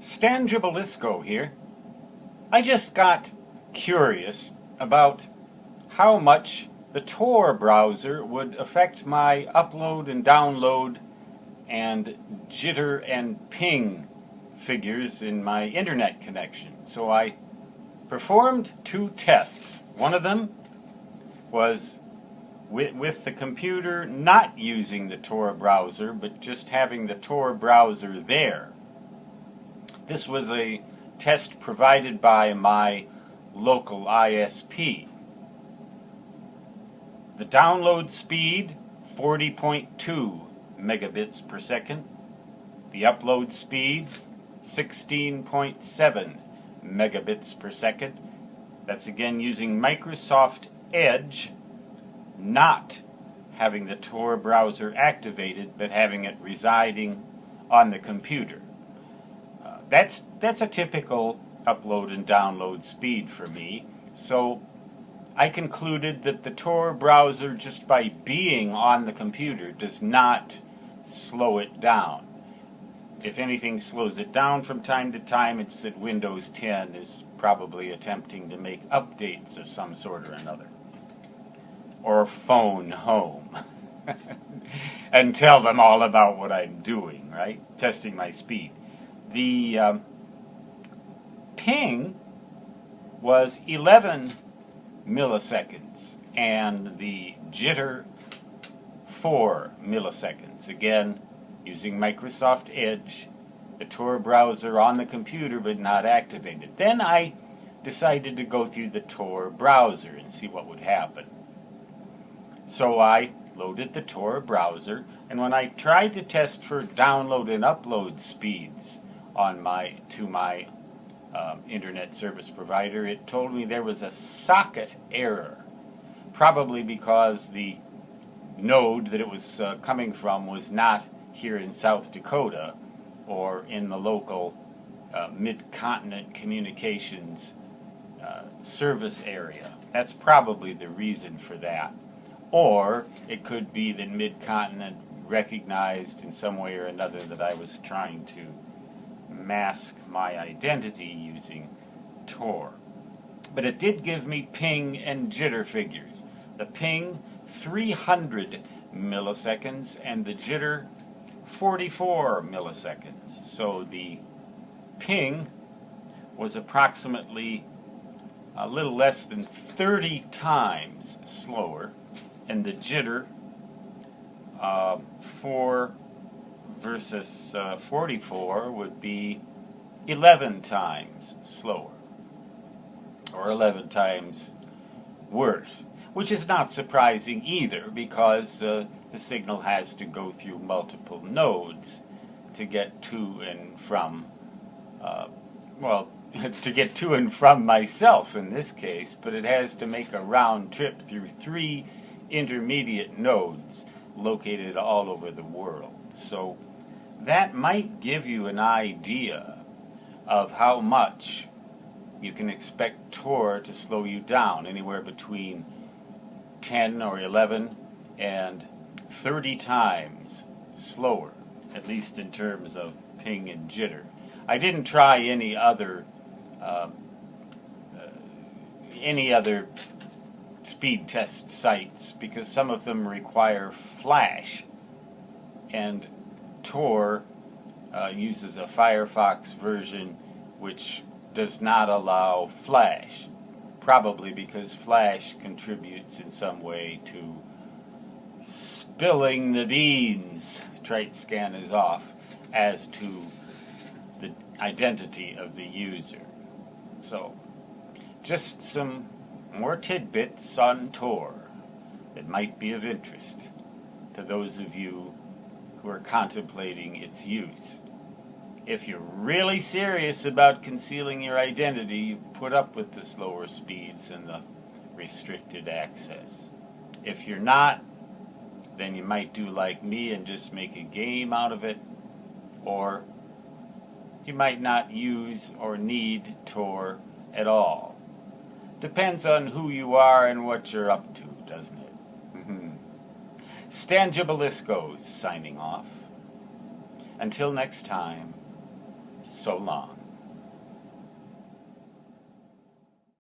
Stan Gibilisco here. I just got curious about how much the Tor browser would affect my upload and download and jitter and ping figures in my internet connection. So I performed two tests. One of them was with the computer not using the Tor browser, but just having the Tor browser there. This was a test provided by my local ISP. The download speed, 40.2 megabits per second. The upload speed, 16.7 megabits per second. That's again using Microsoft Edge, not having the Tor browser activated, but having it residing on the computer. That's a typical upload and download speed for me. So I concluded that the Tor browser, just by being on the computer, does not slow it down. If anything slows it down from time to time, it's that Windows 10 is probably attempting to make updates of some sort or another. Or phone home. And tell them all about what I'm doing, right? Testing my speed. The ping was 11 milliseconds and the jitter 4 milliseconds. Again, using Microsoft Edge, the Tor browser on the computer but not activated. Then I decided to go through the Tor browser and see what would happen. So I loaded the Tor browser, and when I tried to test for download and upload speeds to my internet service provider, it told me there was a socket error, probably because the node that it was coming from was not here in South Dakota or in the local mid-continent communications service area. That's probably the reason for that. Or it could be that mid-continent recognized in some way or another that I was trying to mask my identity using Tor. But it did give me ping and jitter figures. The ping, 300 milliseconds, and the jitter, 44 milliseconds. So the ping was approximately a little less than 30 times slower, and the jitter, 4 versus 44 would be 11 times slower, or 11 times worse, which is not surprising either, because the signal has to go through multiple nodes to get to and from, to get to and from myself in this case, but it has to make a round trip through 3 intermediate nodes located all over the world. So that might give you an idea of how much you can expect Tor to slow you down, anywhere between 10 or 11 and 30 times slower, at least in terms of ping and jitter. I didn't try any other speed test sites because some of them require flash, and Tor uses a Firefox version which does not allow flash, probably because flash contributes in some way to spilling the beans, trait scan is off, as to the identity of the user. So, just some more tidbits on Tor that might be of interest to those of you who are contemplating its use. If you're really serious about concealing your identity, put up with the slower speeds and the restricted access. If you're not, then you might do like me and just make a game out of it, or you might not use or need Tor at all. Depends on who you are and what you're up to, doesn't it? Stan Gibilisco signing off. Until next time, So long.